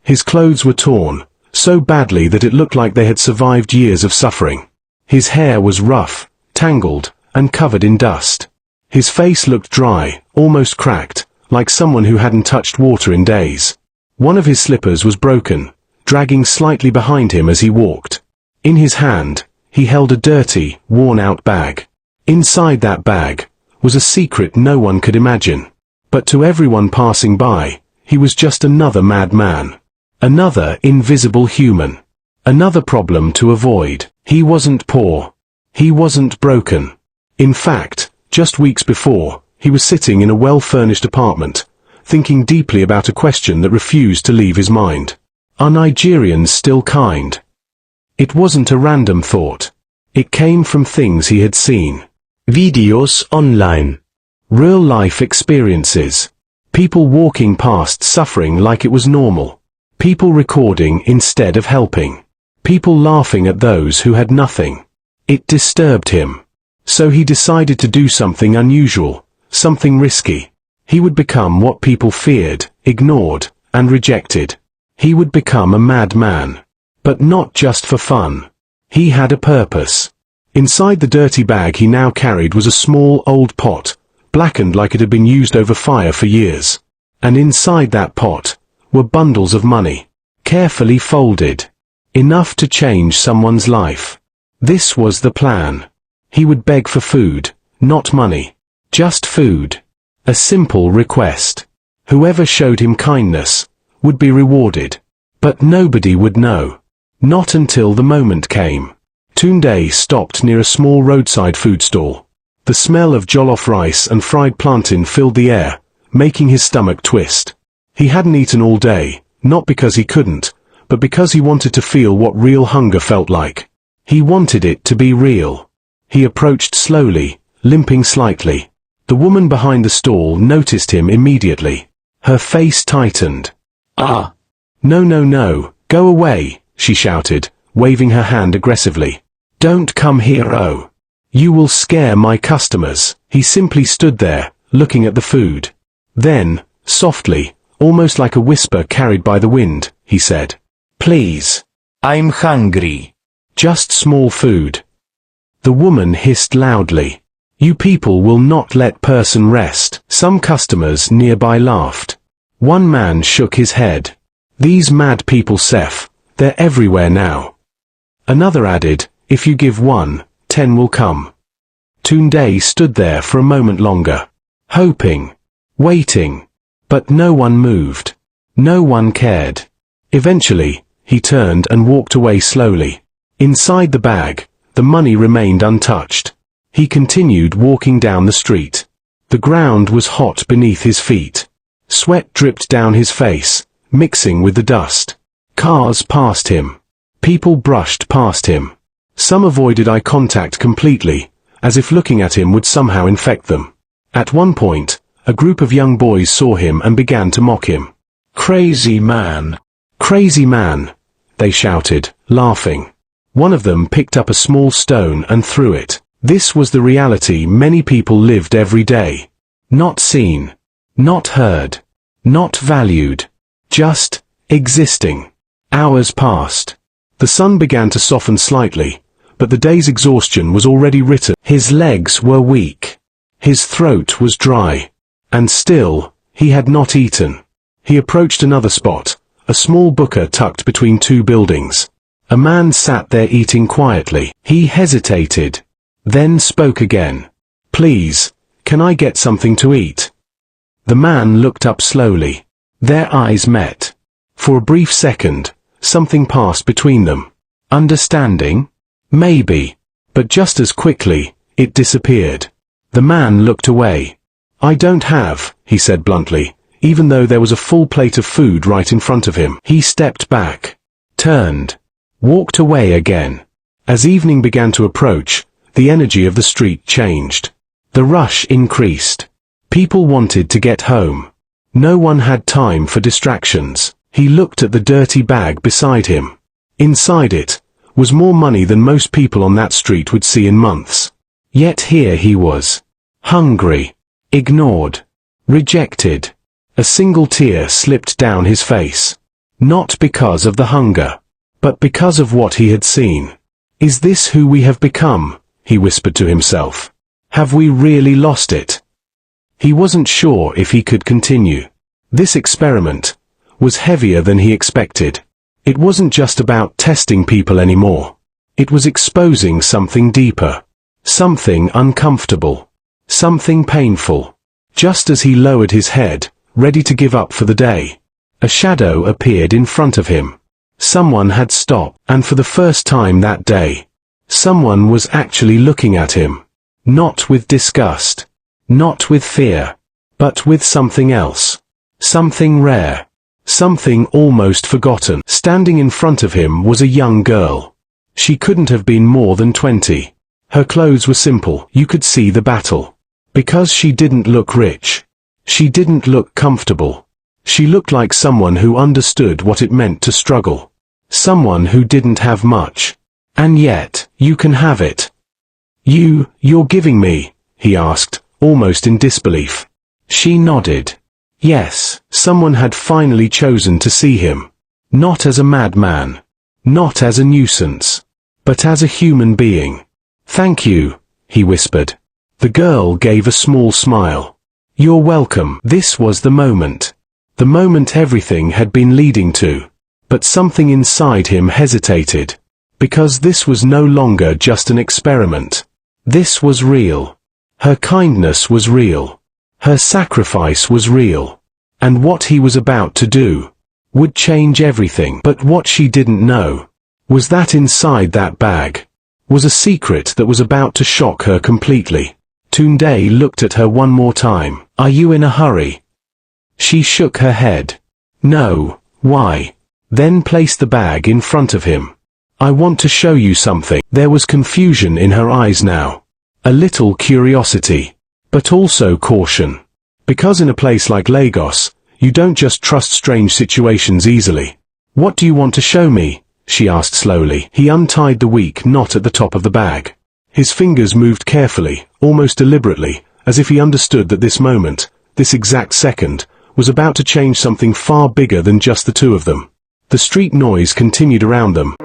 His clothes were torn, so badly that it looked like they had survived years of suffering. His hair was rough, tangled, and covered in dust. His face looked dry, almost cracked, like someone who hadn't touched water in days. One of his slippers was broken, dragging slightly behind him as he walked. In his hand, he held a dirty, worn-out bag. Inside that bag was a secret no one could imagine. But to everyone passing by, he was just another madman. Another invisible human. Another problem to avoid. He wasn't poor. He wasn't broken. In fact, just weeks before, he was sitting in a well-furnished apartment, thinking deeply about a question that refused to leave his mind. Are Nigerians still kind? It wasn't a random thought. It came from things he had seen. Videos online. Real-life experiences. People walking past suffering like it was normal. People recording instead of helping. People laughing at those who had nothing. It disturbed him. So he decided to do something unusual, something risky. He would become what people feared, ignored, and rejected. He would become a madman. But not just for fun. He had a purpose. Inside the dirty bag he now carried was a small old pot, blackened like it had been used over fire for years. And inside that pot were bundles of money, carefully folded. Enough to change someone's life. This was the plan. He would beg for food, not money. Just food. A simple request. Whoever showed him kindness would be rewarded. But nobody would know. Not until the moment came. Tunde stopped near a small roadside food stall. The smell of jollof rice and fried plantain filled the air, making his stomach twist. He hadn't eaten all day, not because he couldn't, but because he wanted to feel what real hunger felt like. He wanted it to be real. He approached slowly, limping slightly. The woman behind the stall noticed him immediately. Her face tightened. "Ah! No, no, no, go away," she shouted, waving her hand aggressively. "Don't come here, oh. You will scare my customers." He simply stood there, looking at the food. Then, softly, almost like a whisper carried by the wind, he said, "Please. I'm hungry. Just small food." The woman hissed loudly. "You people will not let person rest." Some customers nearby laughed. One man shook his head. "These mad people, Seth, they're everywhere now." Another added, "If you give 1, 10 will come." Tunde stood there for a moment longer, hoping, waiting. But no one moved. No one cared. Eventually, he turned and walked away slowly. Inside the bag, the money remained untouched. He continued walking down the street. The ground was hot beneath his feet. Sweat dripped down his face, mixing with the dust. Cars passed him. People brushed past him. Some avoided eye contact completely, as if looking at him would somehow infect them. At one point, a group of young boys saw him and began to mock him. "Crazy man! Crazy man!" they shouted, laughing. One of them picked up a small stone and threw it. This was the reality many people lived every day. Not seen. Not heard. Not valued. Just existing. Hours passed. The sun began to soften slightly, but the day's exhaustion was already written. His legs were weak. His throat was dry. And still, he had not eaten. He approached another spot, a small buka tucked between two buildings. A man sat there eating quietly. He hesitated, then spoke again. "Please, can I get something to eat?" The man looked up slowly. Their eyes met. For a brief second, something passed between them. Understanding? Maybe. But just as quickly, it disappeared. The man looked away. "I don't have," he said bluntly, even though there was a full plate of food right in front of him. He stepped back, turned, walked away again. As evening began to approach, the energy of the street changed. The rush increased. People wanted to get home. No one had time for distractions. He looked at the dirty bag beside him. Inside it was more money than most people on that street would see in months. Yet here he was, Hungry. Ignored. Rejected. A single tear slipped down his face. Not because of the hunger, but because of what he had seen. Is this who we have become? He whispered to himself. Have we really lost it? He wasn't sure if he could continue. This experiment was heavier than he expected. It wasn't just about testing people anymore. It was exposing something deeper. Something uncomfortable. Something painful. Just as he lowered his head, ready to give up for the day, a shadow appeared in front of him. Someone had stopped, and for the first time that day, someone was actually looking at him. Not with disgust. Not with fear. But with something else. Something rare. Something almost forgotten. Standing in front of him was a young girl. She couldn't have been more than 20. Her clothes were simple. You could see the battle. Because she didn't look rich. She didn't look comfortable. She looked like someone who understood what it meant to struggle. Someone who didn't have much. And yet, you can have it. You're giving me, he asked, almost in disbelief. She nodded. Yes, someone had finally chosen to see him. Not as a madman. Not as a nuisance. But as a human being. Thank you, he whispered. The girl gave a small smile. You're welcome. This was the moment. The moment everything had been leading to. But something inside him hesitated. Because this was no longer just an experiment. This was real. Her kindness was real. Her sacrifice was real. And what he was about to do would change everything. But what she didn't know was that inside that bag was a secret that was about to shock her completely. Tunde looked at her one more time. Are you in a hurry? She shook her head. No, why? Then placed the bag in front of him. I want to show you something. There was confusion in her eyes now. A little curiosity. But also caution. Because in a place like Lagos, you don't just trust strange situations easily. What do you want to show me? She asked slowly. He untied the weak knot at the top of the bag. His fingers moved carefully, almost deliberately, as if he understood that this moment, this exact second, was about to change something far bigger than just the two of them. The street noise continued around them.